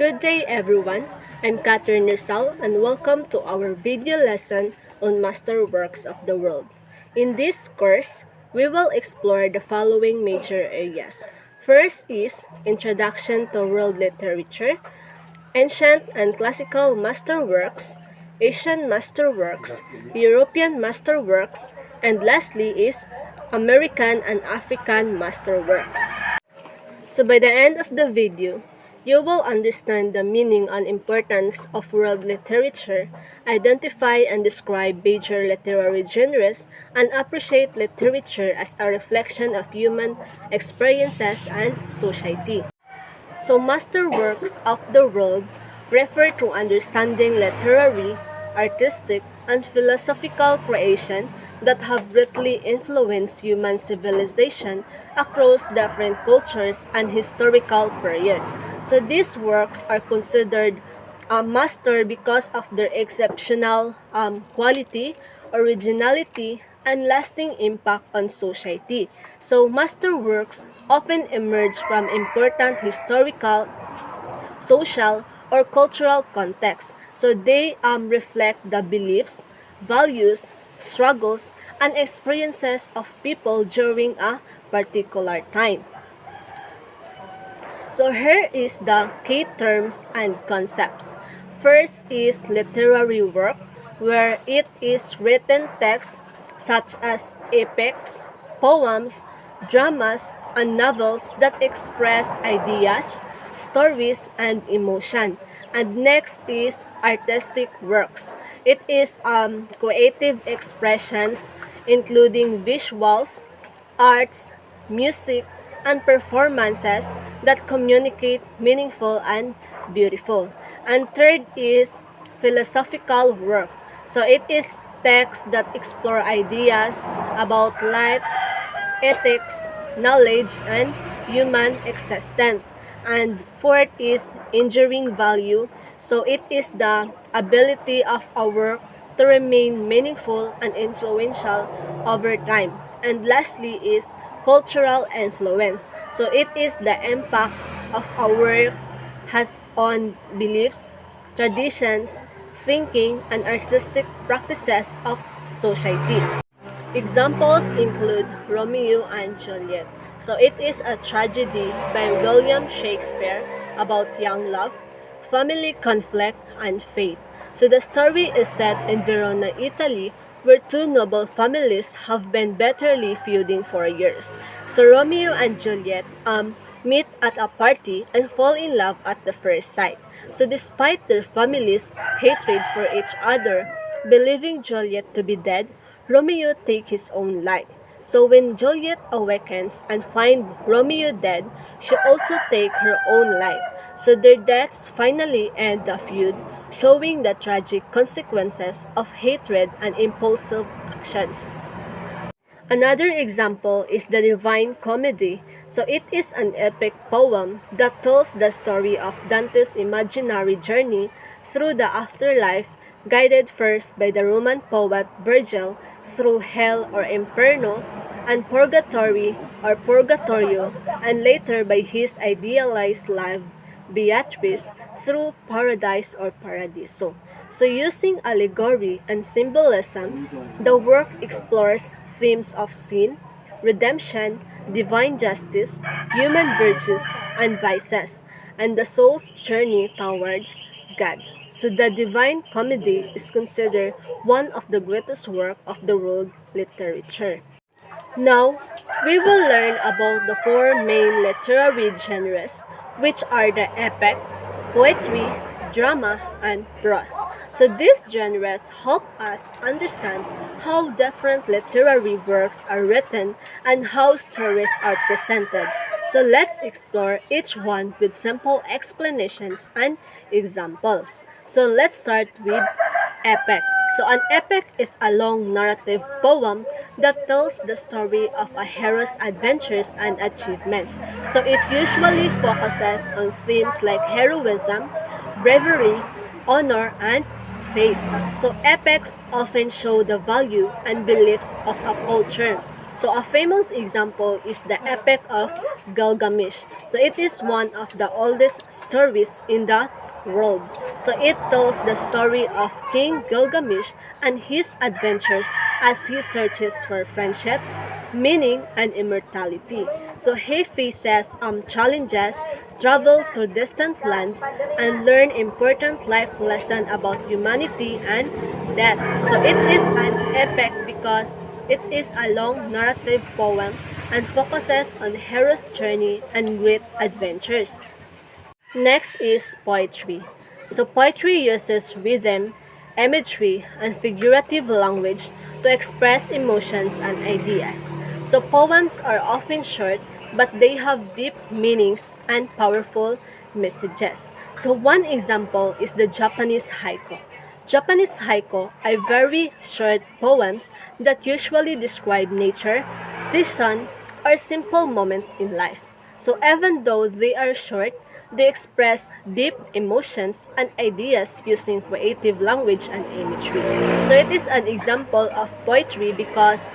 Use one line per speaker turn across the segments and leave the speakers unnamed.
Good day everyone, I'm Catherine Rizal and welcome to our video lesson on Masterworks of the World. In this course, we will explore the following major areas. First is Introduction to World Literature, Ancient and Classical Masterworks, Asian Masterworks, European Masterworks, and lastly is American and African Masterworks. So by the end of the video, you will understand the meaning and importance of world literature, identify and describe major literary genres, and appreciate literature as a reflection of human experiences and society. So masterworks of the world refer to understanding literary, artistic, and philosophical creation that have greatly influenced human civilization across different cultures and historical periods. So these works are considered a master because of their exceptional quality, originality, and lasting impact on society. So masterworks often emerge from important historical, social, or cultural contexts. So they reflect the beliefs, values, struggles, and experiences of people during a particular time. So here is the key terms and concepts. First is literary work, where it is written text such as epics, poems, dramas, and novels that express ideas, stories, and emotion. And next is artistic works. It is creative expressions including visuals, arts, music, and performances that communicate meaningful and beautiful. And third is philosophical work. So it is texts that explore ideas about lives, ethics, knowledge, and human existence. And fourth is enduring value. So it is the ability of a work to remain meaningful and influential over time. And lastly is cultural influence. So it is the impact of a work has on beliefs, traditions, thinking, and artistic practices of societies. Examples include Romeo and Juliet. So it is a tragedy by William Shakespeare about young love, family conflict, and fate. So the story is set in Verona, Italy, where two noble families have been bitterly feuding for years. So Romeo and Juliet meet at a party and fall in love at the first sight. So despite their families' hatred for each other, believing Juliet to be dead, Romeo takes his own life. So when Juliet awakens and finds Romeo dead, she also takes her own life. So their deaths finally end the feud, showing the tragic consequences of hatred and impulsive actions. Another example is the Divine Comedy. So it is an epic poem that tells the story of Dante's imaginary journey through the afterlife, guided first by the Roman poet Virgil through hell or inferno, and purgatory or purgatorio, and later by his idealized life Beatrice through paradise or paradiso. So using allegory and symbolism, the work explores themes of sin, redemption, divine justice, human virtues, and vices, and the soul's journey towards God. So the Divine Comedy is considered one of the greatest works of the world literature. Now, we will learn about the four main literary genres, which are the epic, poetry, drama, and prose. So these genres help us understand how different literary works are written and how stories are presented. So let's explore each one with simple explanations and examples. So let's start with epic. So an epic is a long narrative poem that tells the story of a hero's adventures and achievements. So it usually focuses on themes like heroism, bravery, honor, and faith. So epics often show the value and beliefs of a culture. So a famous example is the Epic of Gilgamesh. So it is one of the oldest stories in the world. So it tells the story of King Gilgamesh and his adventures as he searches for friendship, meaning, and immortality. So he faces challenges, travel to distant lands, and learn important life lessons about humanity and death. So it is an epic because it is a long narrative poem and focuses on hero's journey and great adventures. Next is poetry. So poetry uses rhythm, imagery, and figurative language to express emotions and ideas. So poems are often short, but they have deep meanings and powerful messages. So one example is the Japanese haiku. Japanese haiku are very short poems that usually describe nature, season, or simple moment in life. So even though they are short, they express deep emotions and ideas using creative language and imagery. So it is an example of poetry because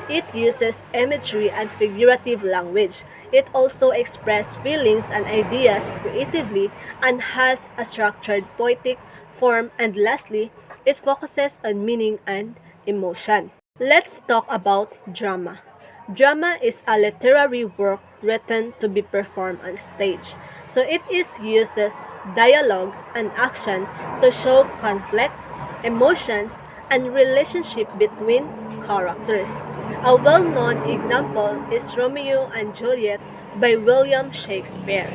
it uses imagery and figurative language. It also expresses feelings and ideas creatively and has a structured poetic form, and lastly, it focuses on meaning and emotion. Let's talk about drama. Drama is a literary work written to be performed on stage. So it uses dialogue and action to show conflict, emotions, and relationship between characters. A well-known example is Romeo and Juliet by William Shakespeare,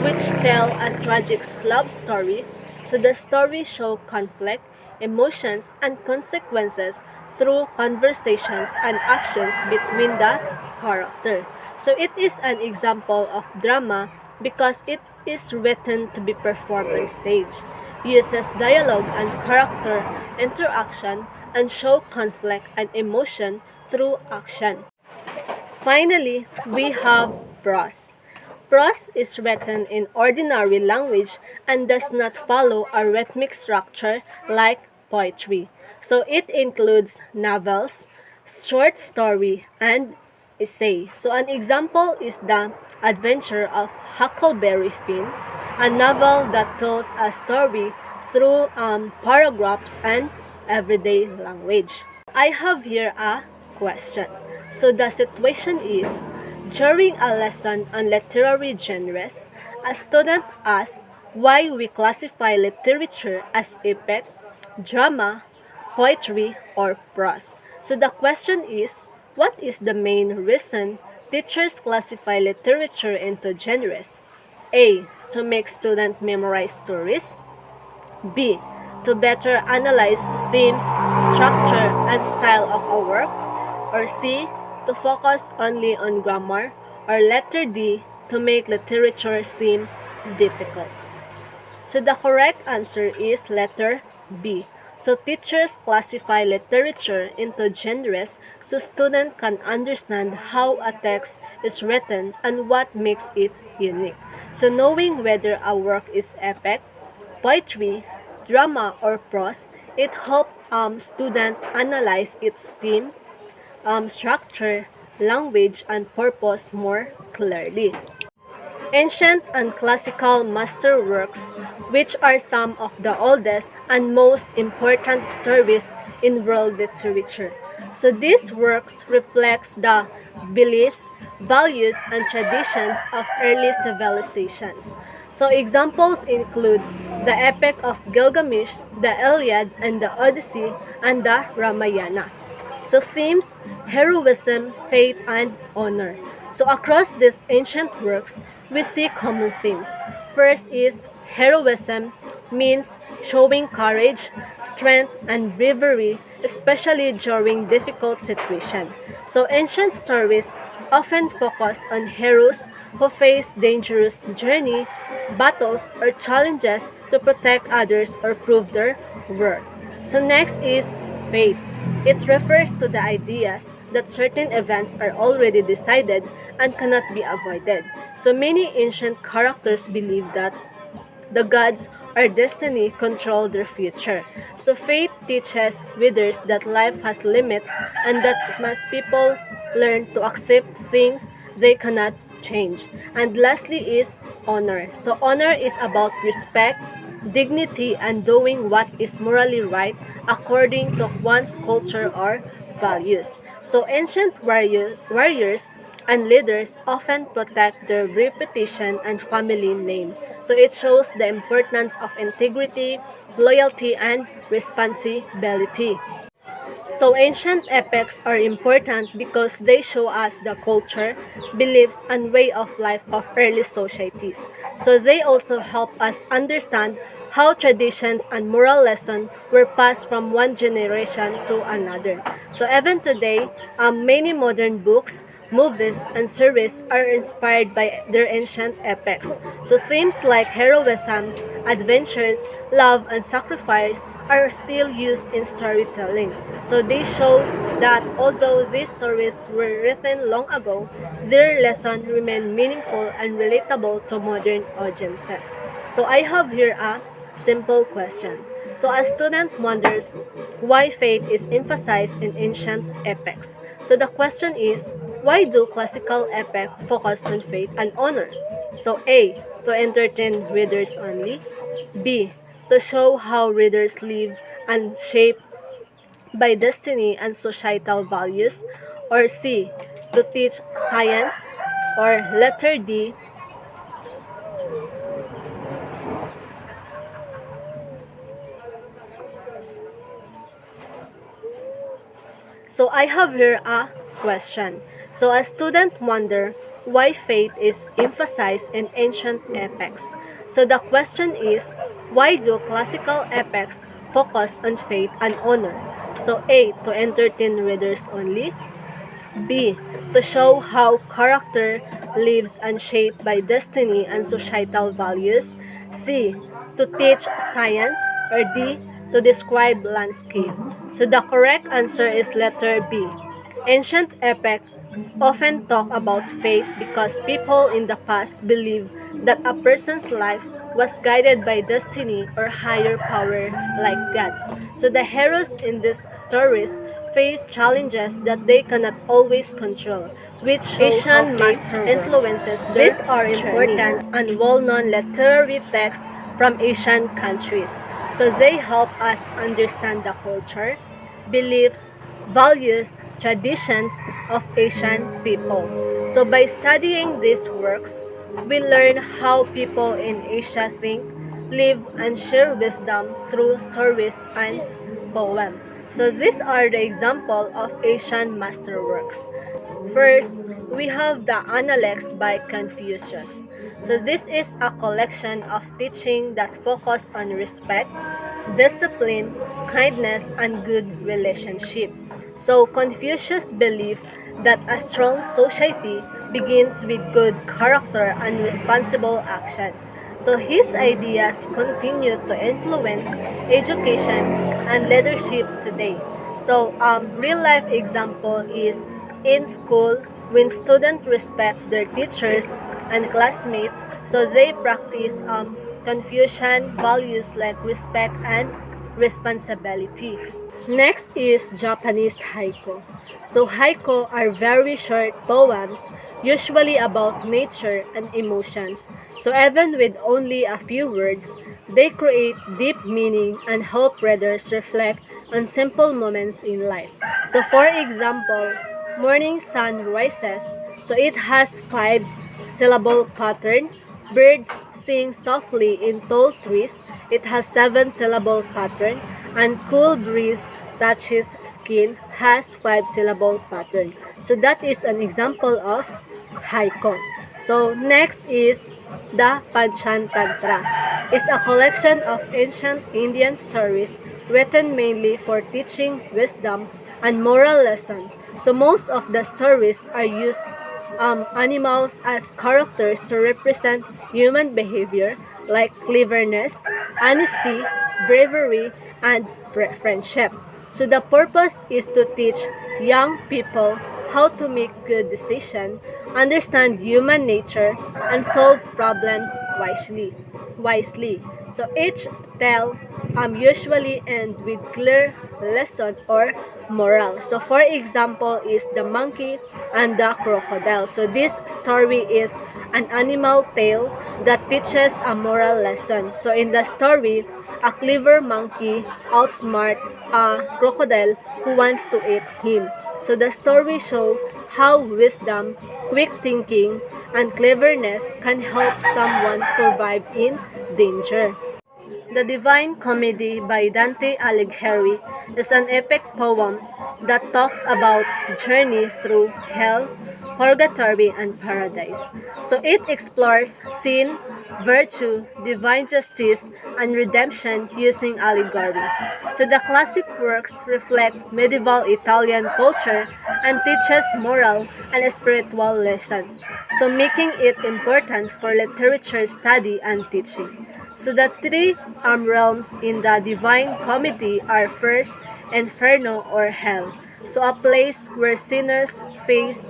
which tell a tragic love story. So the story show conflict, emotions, and consequences through conversations and actions between the character. So it is an example of drama because it is written to be performed on stage, uses dialogue and character interaction, and show conflict and emotion through action. Finally, we have prose. Prose is written in ordinary language and does not follow a rhythmic structure like poetry. So it includes novels, short story, and essay. So an example is The Adventure of Huckleberry Finn, a novel that tells a story through paragraphs and everyday language. I have here a question. So the situation is, during a lesson on literary genres, a student asked why we classify literature as epic, drama, poetry, or prose. So the question is, what is the main reason teachers classify literature into genres? A. To make students memorize stories. B. To better analyze themes, structure, and style of a work. Or C. To focus only on grammar. Or letter D. To make literature seem difficult. So the correct answer is letter B. So teachers classify literature into genres so students can understand how a text is written and what makes it unique. So knowing whether a work is epic, poetry, drama, or prose, it helps students analyze its theme, structure, language, and purpose more clearly. Ancient and classical masterworks, which are some of the oldest and most important stories in world literature. So these works reflects the beliefs, values, and traditions of early civilizations. So examples include the Epic of Gilgamesh, the Iliad and the Odyssey, and the Ramayana. So themes, heroism, faith, and honor. So across these ancient works, we see common themes. First is heroism, means showing courage, strength, and bravery, especially during difficult situations. So ancient stories often focus on heroes who face dangerous journey, battles, or challenges to protect others or prove their worth. So next is faith. It refers to the ideas that certain events are already decided and cannot be avoided. So many ancient characters believe that the gods or destiny control their future. So faith teaches readers that life has limits and that must people learn to accept things they cannot change. And lastly is honor. So honor is about respect, dignity, and doing what is morally right according to one's culture or values. So ancient warriors and leaders often protect their reputation and family name. So it shows the importance of integrity, loyalty, and responsibility. So ancient epics are important because they show us the culture, beliefs, and way of life of early societies. So they also help us understand how traditions and moral lessons were passed from one generation to another. So even today, many modern books, movies, and series are inspired by their ancient epics. So themes like heroism, adventures, love, and sacrifice are still used in storytelling. So they show that although these stories were written long ago, their lessons remain meaningful and relatable to modern audiences. So I have here a simple question. So a student wonders why faith is emphasized in ancient epics. So the question is, why do classical epic focus on faith and honor? So A, to entertain readers only. B, to show how readers live and shape by destiny and societal values. Or C, to teach science. Or letter D, so I have here a question. So a student wonder why faith is emphasized in ancient epics. So the question is, why do classical epics focus on faith and honor? So A, to entertain readers only. B, to show how character lives unshaped by destiny and societal values. C, to teach science. Or D, to describe landscape. So the correct answer is letter B. Ancient epic often talk about faith because people in the past believed that a person's life was guided by destiny or higher power like gods. So the heroes in these stories face challenges that they cannot always control, which Asian master influences their These are important and well-known literary texts from Asian countries. So they help us understand the culture, beliefs, values, traditions of Asian people. So by studying these works, we learn how people in Asia think, live, and share wisdom through stories and poems. So these are the example of Asian masterworks. First, we have the Analects by Confucius. So this is a collection of teaching that focus on respect, discipline, kindness, and good relationship. So Confucius believed that a strong society begins with good character and responsible actions. So his ideas continue to influence education and leadership today. So real life example is in school when students respect their teachers and classmates, so they practice Confucian values like respect and responsibility. Next is Japanese haiku. So haiku are very short poems, usually about nature and emotions. So even with only a few words, they create deep meaning and help readers reflect on simple moments in life. So for example, morning sun rises, so it has 5 syllable pattern. Birds sing softly in tall trees, it has 7 syllable pattern. And cool breeze touches skin has 5 syllable pattern. So that is an example of haiku. So next is the Panchan Tantra. It's a collection of ancient Indian stories written mainly for teaching wisdom and moral lesson. So most of the stories are used animals as characters to represent human behavior like cleverness, honesty, bravery, and friendship. So the purpose is to teach young people how to make good decisions, understand human nature, and solve problems wisely. So each tale usually end with clear lesson or moral. So for example is the monkey and the crocodile. So this story is an animal tale that teaches a moral lesson. So in the story, a clever monkey outsmart a crocodile who wants to eat him. So the story shows how wisdom, quick thinking, and cleverness can help someone survive in danger. The Divine Comedy by Dante Alighieri is an epic poem that talks about journey through hell, purgatory, and paradise. So it explores sin, virtue, divine justice, and redemption using allegory. So the classic works reflect medieval Italian culture and teaches moral and spiritual lessons, so making it important for literature study and teaching. So the three realms in the Divine Comedy are first, Inferno or Hell, so a place where sinners face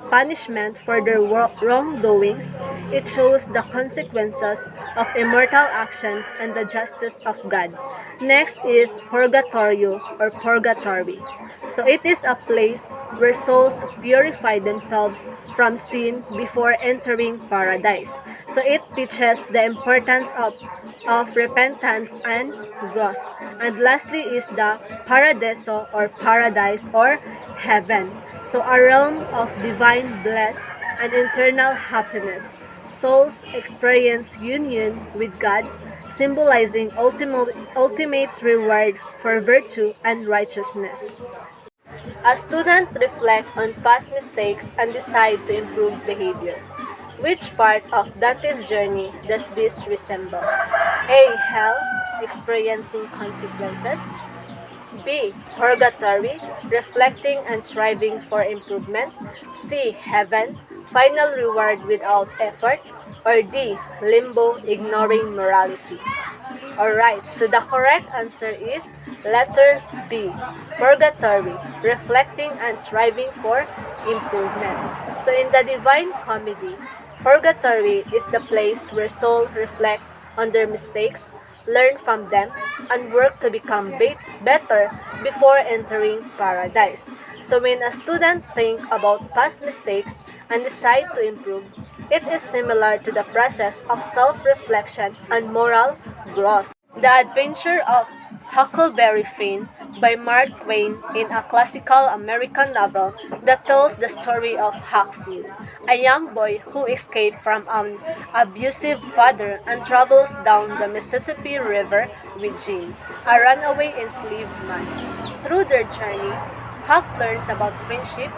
punishment for their wrongdoings. It shows the consequences of immortal actions and the justice of God. Next is Purgatorio or Purgatory. So it is a place where souls purify themselves from sin before entering paradise. So it teaches the importance of repentance and growth. And lastly is the Paradiso or paradise or heaven. So a realm of divine bliss and eternal happiness. Souls experience union with God, symbolizing ultimate reward for virtue and righteousness. A student reflect on past mistakes and decide to improve behavior. Which part of Dante's journey does this resemble? A. Hell, experiencing consequences. B. Purgatory, reflecting and striving for improvement. C. Heaven, final reward without effort. Or D. Limbo, ignoring morality. Alright, so the correct answer is letter B. Purgatory, reflecting and striving for improvement. So in the Divine Comedy, purgatory is the place where souls reflect on their mistakes, learn from them, and work to become better before entering paradise. So when a student think about past mistakes and decide to improve, it is similar to the process of self-reflection and moral growth. The Adventure of Huckleberry Finn by Mark Twain in a classical American novel that tells the story of Huck Finn, a young boy who escaped from an abusive father and travels down the Mississippi River with Jane, a runaway enslaved man. Through their journey, Huck learns about friendship,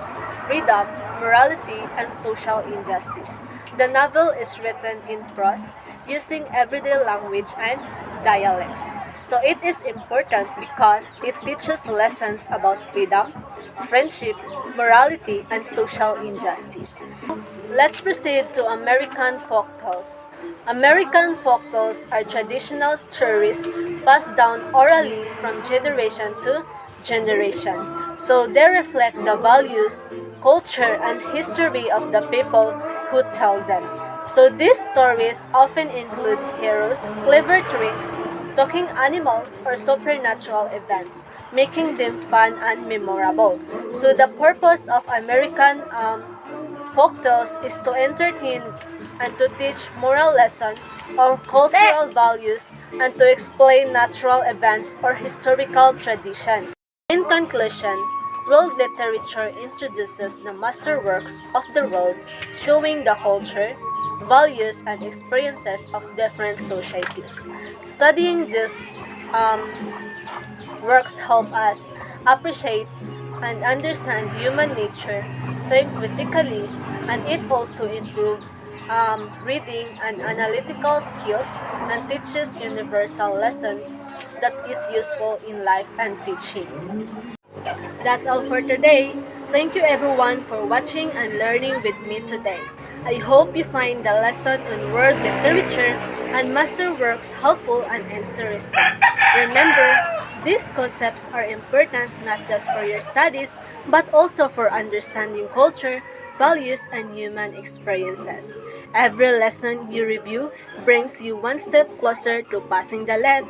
freedom, morality, and social injustice. The novel is written in prose, using everyday language and dialects. So it is important because it teaches lessons about freedom, friendship, morality, and social injustice. Let's proceed to American folktales. American folktales are traditional stories passed down orally from generation to generation. So they reflect the values, culture, and history of the people who tell them. So these stories often include heroes, clever tricks, talking animals, or supernatural events, making them fun and memorable. So the purpose of American folktales is to entertain and to teach moral lessons or cultural values and to explain natural events or historical traditions. In conclusion, world literature introduces the masterworks of the world, showing the culture, values, and experiences of different societies. Studying these works help us appreciate and understand human nature, think critically, and it also improves reading and analytical skills and teaches universal lessons that is useful in life and teaching. That's all for today. Thank you everyone for watching and learning with me today. I hope you find the lesson on world literature and masterworks helpful and interesting. Remember, these concepts are important not just for your studies, but also for understanding culture, values, and human experiences. Every lesson you review brings you one step closer to passing the lead.